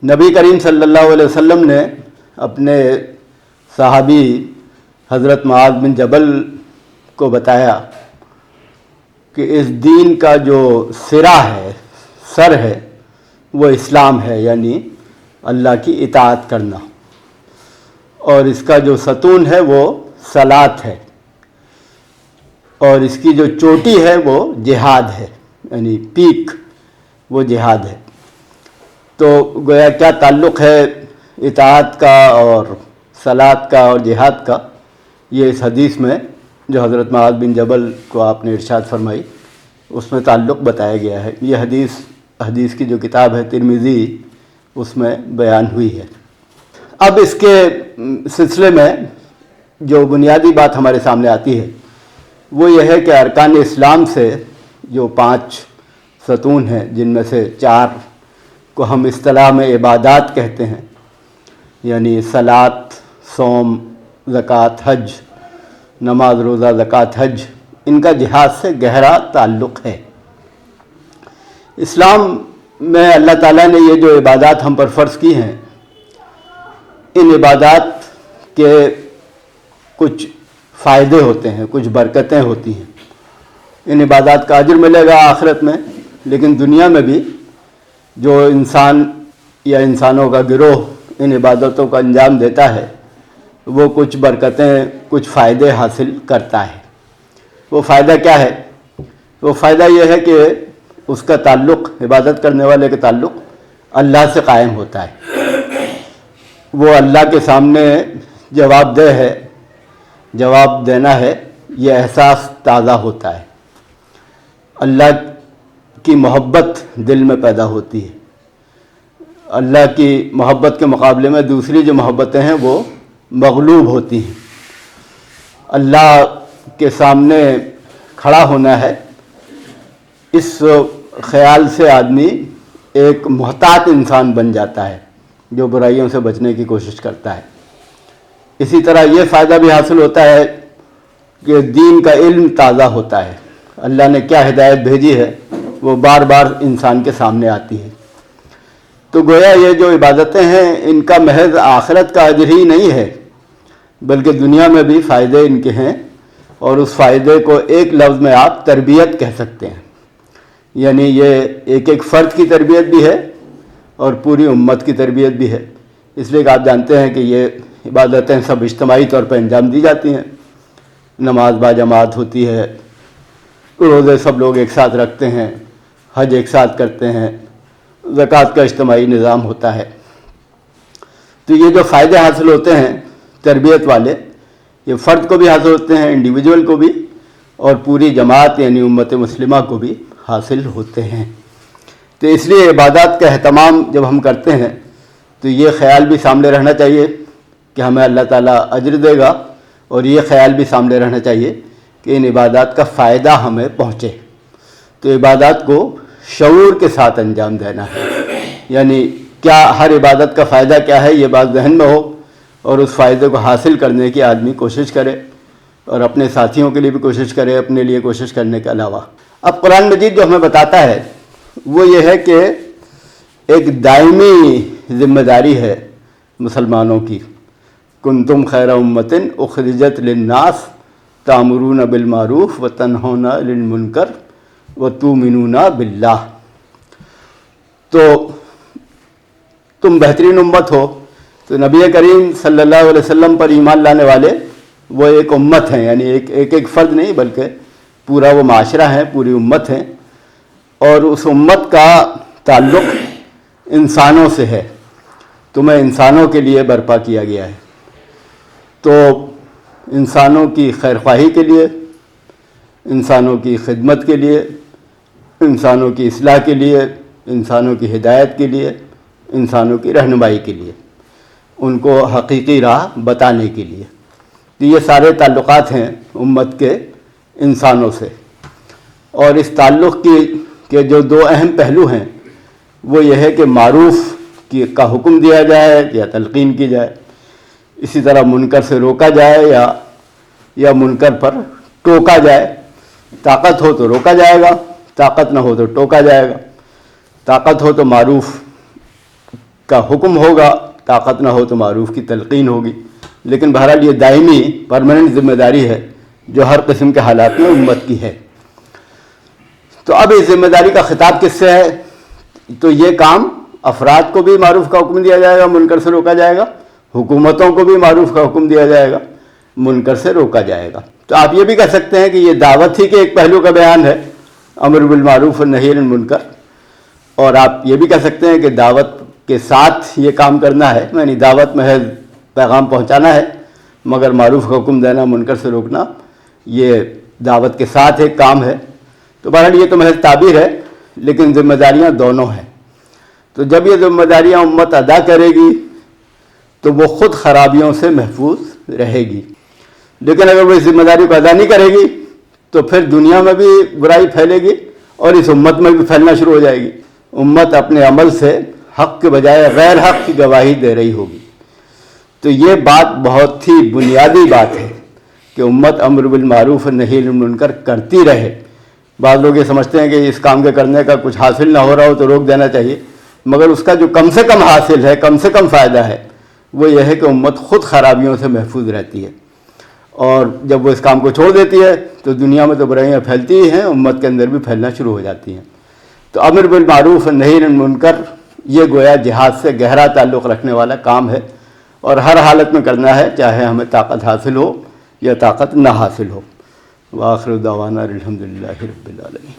نبی کریم صلی اللہ علیہ وسلم نے اپنے صحابی حضرت معاذ بن جبل کو بتایا کہ اس دین کا جو سرا ہے، سر ہے، وہ اسلام ہے، یعنی اللہ کی اطاعت کرنا، اور اس کا جو ستون ہے وہ صلاۃ ہے، اور اس کی جو چوٹی ہے وہ جہاد ہے، یعنی پیک وہ جہاد ہے۔ تو گویا کیا تعلق ہے اطاعت کا اور صلاۃ کا اور جہاد کا، یہ اس حدیث میں جو حضرت معاذ بن جبل کو آپ نے ارشاد فرمائی اس میں تعلق بتایا گیا ہے۔ یہ حدیث کی جو کتاب ہے ترمذی، اس میں بیان ہوئی ہے۔ اب اس کے سلسلے میں جو بنیادی بات ہمارے سامنے آتی ہے وہ یہ ہے کہ ارکان اسلام سے جو 5 ستون ہیں، جن میں سے 4 کو ہم اصطلاح میں عبادات کہتے ہیں، یعنی صلاۃ، صوم، زکوٰۃ، حج، نماز، روزہ، زکوٰۃ، حج، ان کا جہاد سے گہرا تعلق ہے۔ اسلام میں اللہ تعالیٰ نے یہ جو عبادات ہم پر فرض کی ہیں، ان عبادات کے کچھ فائدے ہوتے ہیں، کچھ برکتیں ہوتی ہیں۔ ان عبادات کا اجر ملے گا آخرت میں، لیکن دنیا میں بھی جو انسان یا انسانوں کا گروہ ان عبادتوں کا انجام دیتا ہے وہ کچھ برکتیں، کچھ فائدے حاصل کرتا ہے۔ وہ فائدہ کیا ہے؟ وہ فائدہ یہ ہے کہ اس کا تعلق، عبادت کرنے والے کا تعلق اللہ سے قائم ہوتا ہے۔ وہ اللہ کے سامنے جواب دہ ہے، جواب دینا ہے، یہ احساس تازہ ہوتا ہے۔ اللہ کی محبت دل میں پیدا ہوتی ہے۔ اللہ کی محبت کے مقابلے میں دوسری جو محبتیں ہیں وہ مغلوب ہوتی ہیں۔ اللہ کے سامنے کھڑا ہونا ہے، اس خیال سے آدمی ایک محتاط انسان بن جاتا ہے جو برائیوں سے بچنے کی کوشش کرتا ہے۔ اسی طرح یہ فائدہ بھی حاصل ہوتا ہے کہ دین کا علم تازہ ہوتا ہے۔ اللہ نے کیا ہدایت بھیجی ہے وہ بار بار انسان کے سامنے آتی ہے۔ تو گویا یہ جو عبادتیں ہیں ان کا محض آخرت کا اجر ہی نہیں ہے، بلکہ دنیا میں بھی فائدے ان کے ہیں، اور اس فائدے کو ایک لفظ میں آپ تربیت کہہ سکتے ہیں۔ یعنی یہ ایک فرد کی تربیت بھی ہے اور پوری امت کی تربیت بھی ہے، اس لیے کہ آپ جانتے ہیں کہ یہ عبادتیں سب اجتماعی طور پر انجام دی جاتی ہیں۔ نماز باجماعت ہوتی ہے، روزے سب لوگ ایک ساتھ رکھتے ہیں، حج ایک ساتھ کرتے ہیں، زکوٰۃ کا اجتماعی نظام ہوتا ہے۔ تو یہ جو فائدے حاصل ہوتے ہیں تربیت والے، یہ فرد کو بھی حاصل ہوتے ہیں، انڈیویجول کو بھی، اور پوری جماعت یعنی امت مسلمہ کو بھی حاصل ہوتے ہیں۔ تو اس لیے عبادات کا اہتمام جب ہم کرتے ہیں تو یہ خیال بھی سامنے رہنا چاہیے کہ ہمیں اللہ تعالیٰ اجر دے گا، اور یہ خیال بھی سامنے رہنا چاہیے کہ ان عبادات کا فائدہ ہمیں پہنچے۔ تو عبادات کو شعور کے ساتھ انجام دینا ہے، یعنی کیا ہر عبادت کا فائدہ کیا ہے یہ بات ذہن میں ہو، اور اس فائدے کو حاصل کرنے کی آدمی کوشش کرے، اور اپنے ساتھیوں کے لیے بھی کوشش کرے، اپنے لیے کوشش کرنے کے علاوہ۔ اب قرآن مجید جو ہمیں بتاتا ہے وہ یہ ہے کہ ایک دائمی ذمہ داری ہے مسلمانوں کی۔ کنتم خیر امۃ اخرجت للناس تأمرون بالمعروف وتنہون عن المنکر وتؤمنون باللہ۔ تو تم بہترین امت ہو۔ تو نبی کریم صلی اللہ علیہ وسلم پر ایمان لانے والے وہ ایک امت ہیں، یعنی ایک فرد نہیں بلکہ پورا وہ معاشرہ ہے، پوری امت ہے، اور اس امت کا تعلق انسانوں سے ہے۔ تمہیں انسانوں کے لیے برپا کیا گیا ہے، تو انسانوں کی خیرخواہی کے لیے، انسانوں کی خدمت کے لیے، انسانوں کی اصلاح کے لیے، انسانوں کی ہدایت کے لیے، انسانوں کی رہنمائی کے لیے، ان کو حقیقی راہ بتانے کے لیے۔ تو یہ سارے تعلقات ہیں امت کے انسانوں سے، اور اس تعلق کے جو 2 اہم پہلو ہیں وہ یہ ہے کہ معروف کا حکم دیا جائے یا تلقین کی جائے، اسی طرح منکر سے روکا جائے یا منکر پر ٹوکا جائے۔ طاقت ہو تو روکا جائے گا، طاقت نہ ہو تو ٹوکا جائے گا۔ طاقت ہو تو معروف کا حکم ہوگا، طاقت نہ ہو تو معروف کی تلقین ہوگی، لیکن بہرحال یہ دائمی پرماننٹ ذمہ داری ہے جو ہر قسم کے حالات میں امت کی ہے۔ تو اب اس ذمہ داری کا خطاب کس سے ہے؟ تو یہ کام افراد کو بھی معروف کا حکم دیا جائے گا، منکر سے روکا جائے گا، حکومتوں کو بھی معروف کا حکم دیا جائے گا، منکر سے روکا جائے گا۔ تو آپ یہ بھی کہہ سکتے ہیں کہ یہ دعوت ہی کے ایک پہلو کا بیان ہے، امر بالمعروف و نہی عن المنکر، اور آپ یہ بھی کہہ سکتے ہیں کہ دعوت کے ساتھ یہ کام کرنا ہے، یعنی دعوت محض پیغام پہنچانا ہے، مگر معروف کا حکم دینا، منکر سے روکنا یہ دعوت کے ساتھ ایک کام ہے۔ تو بہرحال یہ تو محض تعبیر ہے، لیکن ذمہ داریاں دونوں ہیں۔ تو جب یہ ذمہ داریاں امت ادا کرے گی تو وہ خود خرابیوں سے محفوظ رہے گی، لیکن اگر وہ اس ذمہ داری کو ادا نہیں کرے گی تو پھر دنیا میں بھی برائی پھیلے گی اور اس امت میں بھی پھیلنا شروع ہو جائے گی۔ امت اپنے عمل سے حق کے بجائے غیر حق کی گواہی دے رہی ہوگی۔ تو یہ بات بہت ہی بنیادی بات ہے کہ امت امر بالمعروف نہی عن المنکر کرتی رہے۔ بعض لوگ یہ سمجھتے ہیں کہ اس کام کے کرنے کا کچھ حاصل نہ ہو رہا ہو تو روک دینا چاہیے، مگر اس کا جو کم سے کم حاصل ہے، کم سے کم فائدہ ہے، وہ یہ ہے کہ امت خود خرابیوں سے محفوظ رہتی ہے، اور جب وہ اس کام کو چھوڑ دیتی ہے تو دنیا میں تو برائیاں پھیلتی ہی ہیں، امت کے اندر بھی پھیلنا شروع ہو جاتی ہیں۔ تو امر بالمعروف نہی عن المنکر یہ گویا جہاد سے گہرا تعلق رکھنے والا کام ہے، اور ہر حالت میں کرنا ہے، چاہے ہمیں طاقت حاصل ہو یا طاقت نہ حاصل ہو۔ وآخر دعوانا الحمدللہ رب العالمین۔